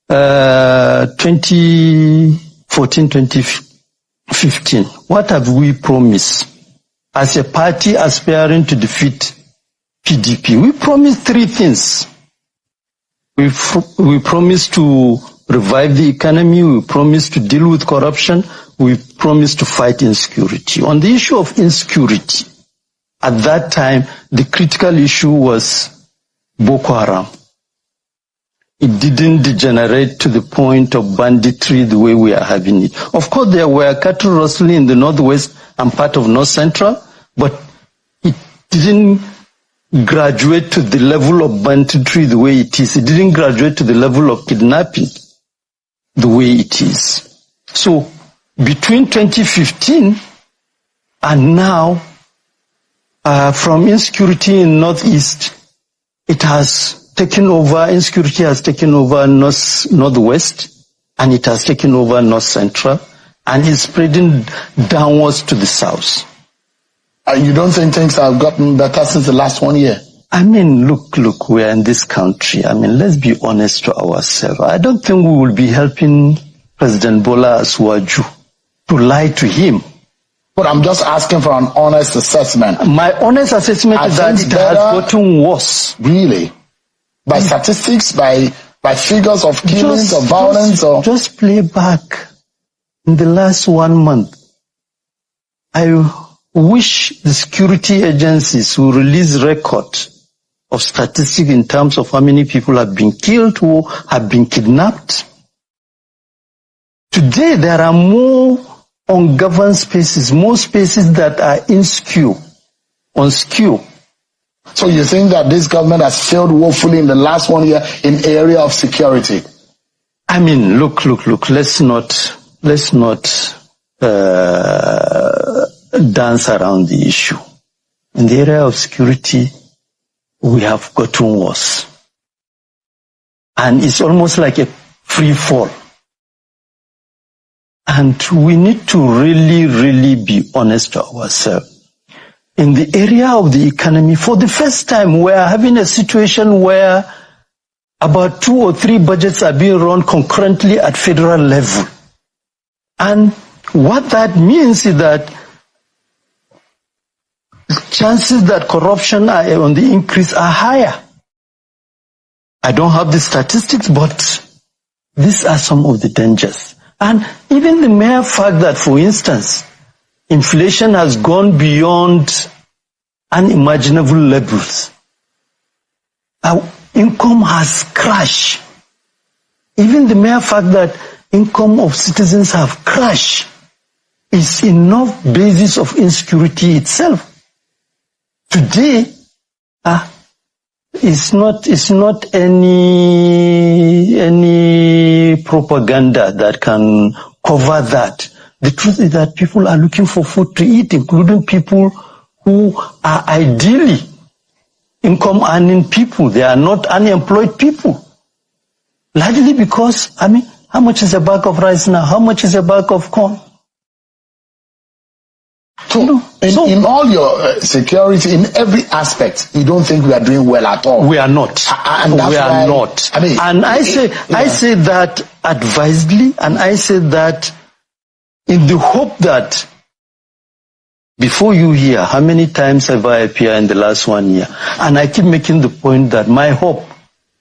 2014, 2015, what have we promised? As a party aspiring to defeat PDP, we promised three things. We promised to revive the economy, we promised to deal with corruption, we promised to fight insecurity. On the issue of insecurity, at that time, the critical issue was Boko Haram. It didn't degenerate to the point of banditry the way we are having it. Of course, there were cattle rustling in the northwest and part of north central, but it didn't graduate to the level of banditry the way it is. It didn't graduate to the level of kidnapping the way it is. So, between 2015 and now, from insecurity in northeast, it has taken over, insecurity has taken over northwest, and it has taken over north central, and is spreading downwards to the south. You don't think things have gotten better since the last 1 year? I mean, look, we are in this country. I mean, let's be honest to ourselves. I don't think we will be helping President Bola Asuwaju to lie to him. But I'm just asking for an honest assessment. My honest assessment is that it has gotten worse. Really? By statistics, by figures of killings or violence? Just play back in the last 1 month. I wish the security agencies will release record of statistics in terms of how many people have been killed or have been kidnapped. Today, there are more ungoverned spaces, more spaces that are insecure, unsecure. So you think that this government has failed woefully in the last 1 year in area of security? I mean, look, let's not dance around the issue. In the area of security, we have gotten worse. And it's almost like a free fall. And we need to really be honest to ourselves. In the area of the economy, for the first time, we are having a situation where about 2 or 3 budgets are being run concurrently at federal level. And what that means is that chances that corruption are on the increase are higher. I don't have the statistics, but these are some of the dangers. And even the mere fact that, for instance, inflation has gone beyond unimaginable levels. Our income has crashed. Even the mere fact that income of citizens have crashed is enough basis of insecurity itself. Today, it's not any propaganda that can cover that. The truth is that people are looking for food to eat, including people who are ideally income-earning people. They are not unemployed people. Largely because, I mean, how much is a bag of rice now? How much is a bag of corn? So, in all your security, in every aspect, you don't think we are doing well at all? We are not. And that's why, not. I mean, and I say that advisedly, and I say that in the hope that before you hear, how many times have I appeared in the last 1 year? And I keep making the point that my hope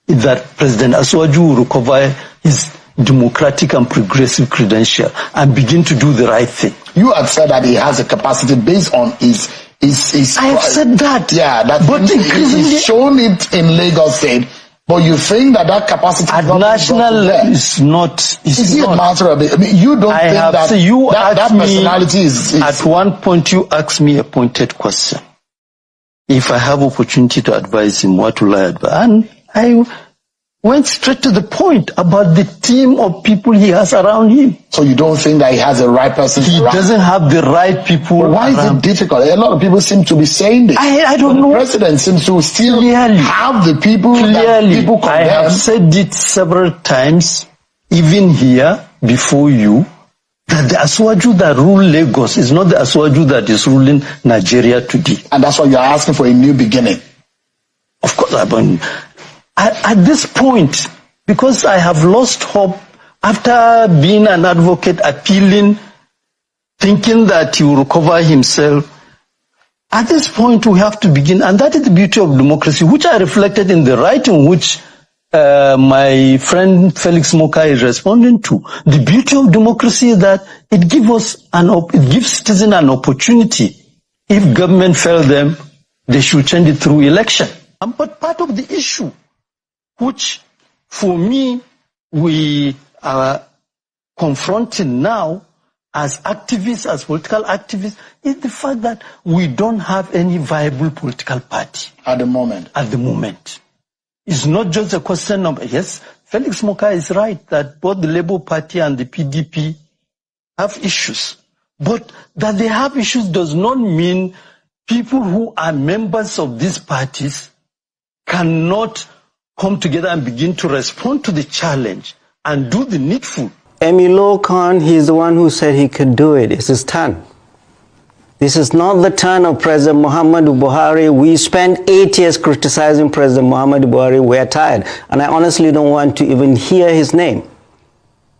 is that President Asuwaju will recover his democratic and progressive credential and begin to do the right thing. You have said that he has a capacity based on his I have said that. Yeah, but he's shown it in Lagos State. But you think that capacity at national level is not. Is it a matter of? I mean, you don't think that that personality is. At one point, you asked me a pointed question. If I have opportunity to advise him, what will I advise? And I went straight to the point about the team of people he has around him. So you don't think that he has the right person? He doesn't have the right people. Well, why is it difficult? A lot of people seem to be saying this. I don't know. The president seems to still have the people that people condemn. I have said it several times, even here, before you, that the Asuwaju that rule Lagos is not the Asuwaju that is ruling Nigeria today. And that's why you're asking for a new beginning. Of course, at this point, because I have lost hope after being an advocate, appealing, thinking that he will recover himself. At this point, we have to begin, and that is the beauty of democracy, which I reflected in the writing which my friend Felix Moka is responding to. The beauty of democracy is that it gives citizens an opportunity. If government fails them, they should change it through election. But part of the issue, which for me we are confronting now as activists, as political activists, is the fact that we don't have any viable political party. At the moment. At the moment. It's not just a question of, yes, Felix Moka is right that both the Labour Party and the PDP have issues. But that they have issues does not mean people who are members of these parties cannot come together and begin to respond to the challenge and do the needful. Emilio Khan, he's the one who said he could do it. It's his turn. This is not the turn of President Muhammadu Buhari. We spent 8 years criticizing President Muhammadu Buhari. We're tired. And I honestly don't want to even hear his name.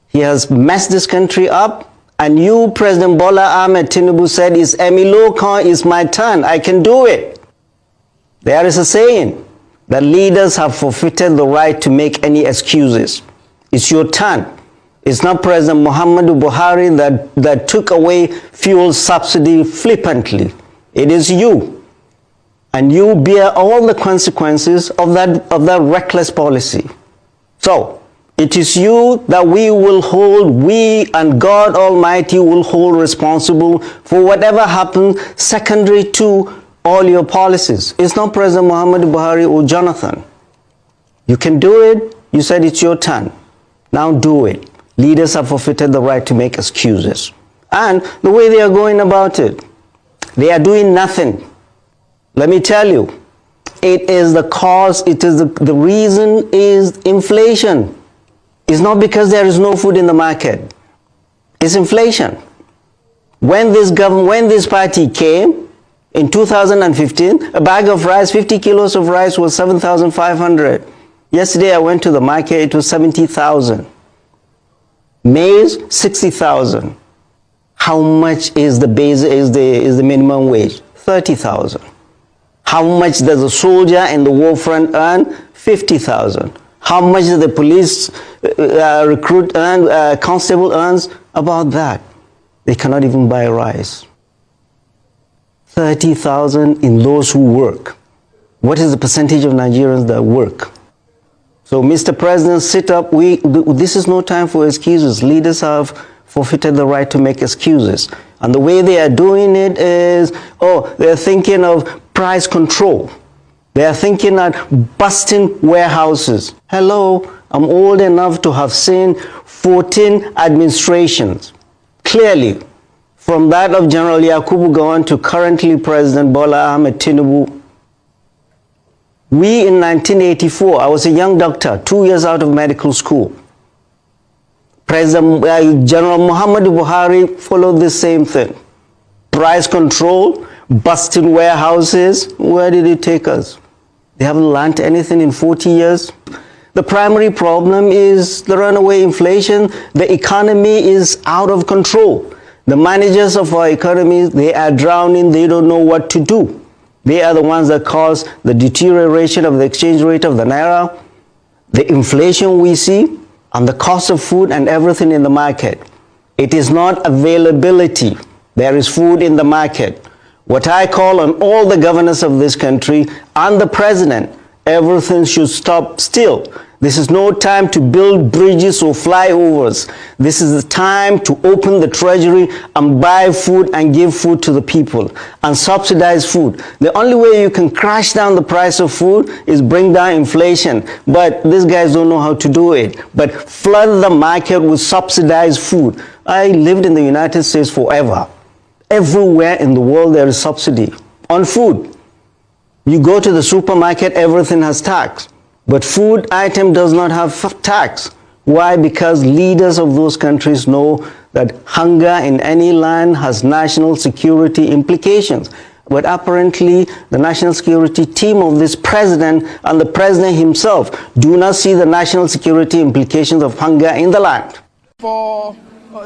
He has messed this country up. And you, President Bola Ahmed Tinubu, said, Emilio Khan, is my turn. I can do it. There is a saying that leaders have forfeited the right to make any excuses. It's your turn. It's not President Muhammadu Buhari that took away fuel subsidy flippantly. It is you. And you bear all the consequences of that reckless policy. So, it is you that we and God Almighty will hold responsible for whatever happens secondary to all your policies. It's not President Muhammadu Buhari or Jonathan. You can do it. You said it's your turn. Now do it. Leaders have forfeited the right to make excuses. And the way they are going about it, they are doing nothing. Let me tell you, it is the cause, the reason is inflation. It's not because there is no food in the market. It's inflation. When this party came in 2015, a bag of rice, 50 kilos of rice was 7,500. Yesterday I went to the market, it was 70,000. Maize, 60,000. How much is the minimum wage? 30,000. How much does a soldier in the war front earn? 50,000. How much does the police recruit earn, constable earns? About that. They cannot even buy rice. 30,000 in those who work. What is the percentage of Nigerians that work? So, Mr. President, sit up. This is no time for excuses. Leaders have forfeited the right to make excuses. And the way they are doing it is, they're thinking of price control. They are thinking of busting warehouses. Hello, I'm old enough to have seen 14 administrations. Clearly, from that of General Yakubu Gowon to currently President Bola Ahmed Tinubu. We in 1984, I was a young doctor, 2 years out of medical school. President General Muhammadu Buhari followed the same thing. Price control, busting warehouses. Where did it take us? They haven't learned anything in 40 years. The primary problem is the runaway inflation. The economy is out of control. The managers of our economy, they are drowning. They don't know what to do. They are the ones that cause the deterioration of the exchange rate of the naira, the inflation we see, and the cost of food and everything in the market. It is not availability. There is food in the market. What I call on all the governors of this country and the president, everything should stop still. This is no time to build bridges or flyovers. This is the time to open the treasury and buy food and give food to the people and subsidize food. The only way you can crash down the price of food is bring down inflation. But these guys don't know how to do it. But flood the market with subsidized food. I lived in the United States forever. Everywhere in the world there is subsidy on food. You go to the supermarket, everything has tax. But food item does not have tax. Why? Because leaders of those countries know that hunger in any land has national security implications. But apparently, the national security team of this president and the president himself do not see the national security implications of hunger in the land. For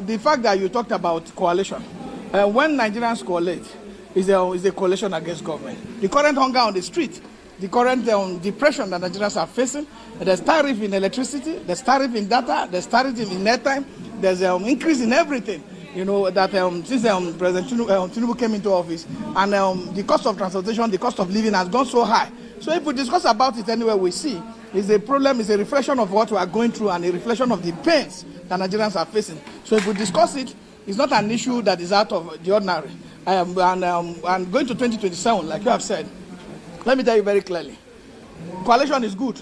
the fact that you talked about coalition, when Nigerians coalesce, is a coalition against government. The current hunger on the street, the current depression that Nigerians are facing, there's tariff in electricity, there's tariff in data, there's tariff in airtime, there's an increase in everything. You know, that since President Tinubu came into office, and the cost of transportation, the cost of living has gone so high. So if we discuss about it anyway, we see is a problem, is a reflection of what we are going through and a reflection of the pains that Nigerians are facing. So if we discuss it, it's not an issue that is out of the ordinary. And going to 2027, like you have said, let me tell you very clearly, coalition is good.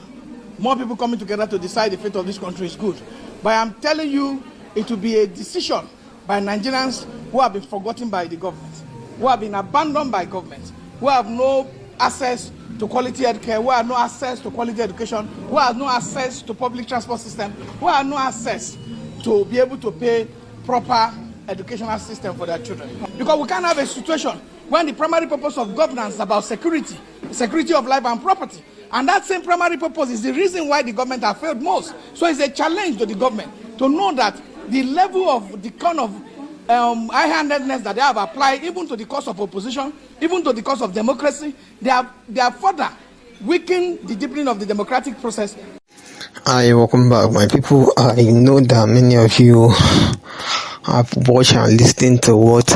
More people coming together to decide the fate of this country is good. But I'm telling you, it will be a decision by Nigerians who have been forgotten by the government, who have been abandoned by government, who have no access to quality healthcare, who have no access to quality education, who have no access to public transport system, who have no access to be able to pay proper educational system for their children. Because we can't have a situation when the primary purpose of governance is about security, security of life and property. And that same primary purpose is the reason why the government has failed most. So it's a challenge to the government to know that the level of the kind of high-handedness that they have applied, even to the cause of opposition, even to the cause of democracy, they have further weakened the deepening of the democratic process. Hi, welcome back, my people. I know that many of you have watched and listened to what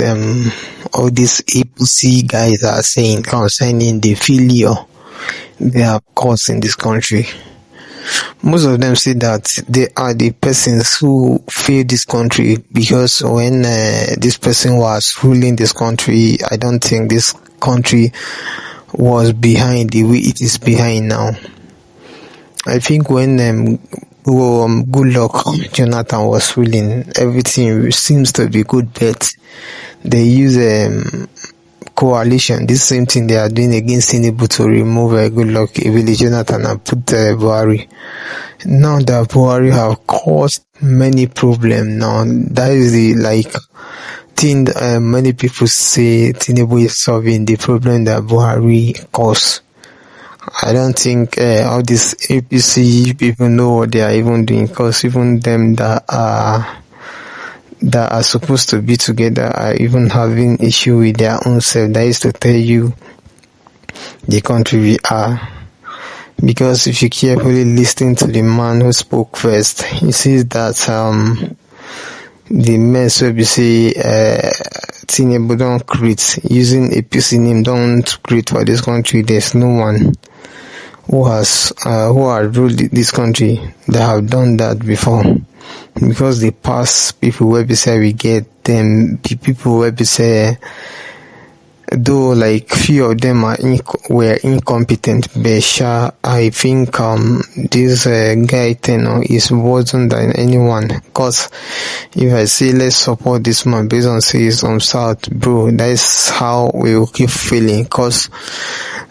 all these APC guys are saying concerning the failure they have caused in this country. Most of them say that they are the persons who failed this country because when this person was ruling this country, I don't think this country was behind the way it is behind now. I think when Goodluck Jonathan was ruling, everything seems to be good, but they use coalition. This same thing they are doing against Tinubu to remove Goodluck Jonathan and put Buhari. Now that Buhari have caused many problems. Now that is the thing many people say Tinubu is solving the problem that Buhari caused. I don't think all these APC people know what they are even doing, because even them that are supposed to be together are even having issue with their own self. That is to tell you the country we are. Because if you carefully listen to the man who spoke first, he says that the mess will be say Tinubu don't create, using APC name don't create for this country. There's no one who has ruled this country that have done that before. Because the past people where we say we get them, the people where we say, though few of them were incompetent, but I think this guy Tenor is wasn't than anyone. Because if I say let's support this man based on say he's on South, bro, that's how we will keep feeling. Because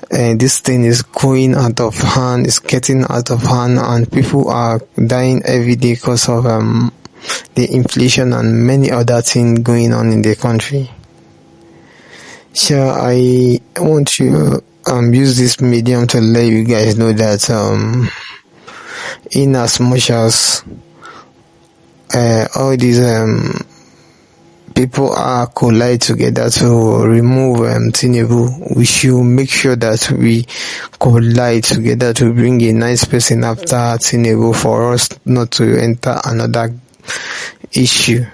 this thing is going out of hand, it's getting out of hand, and people are dying every day because of the inflation and many other things going on in the country. So I want to use this medium to let you guys know that in as much as all these people are collide together to remove Tinubu, we should make sure that we collide together to bring a nice person after Tinubu for us not to enter another issue.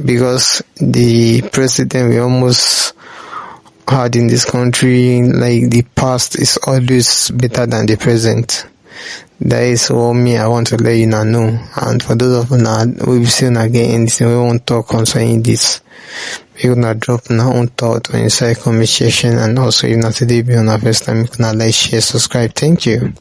Because the president we almost had in this country, the past is always better than the present. That is what I want to let you know. And for those of you that we've seen again anything we won't talk concerning this, we're gonna drop our own thought on inside comment section, and also if not today be on our first time, you can like, share, subscribe. Thank you.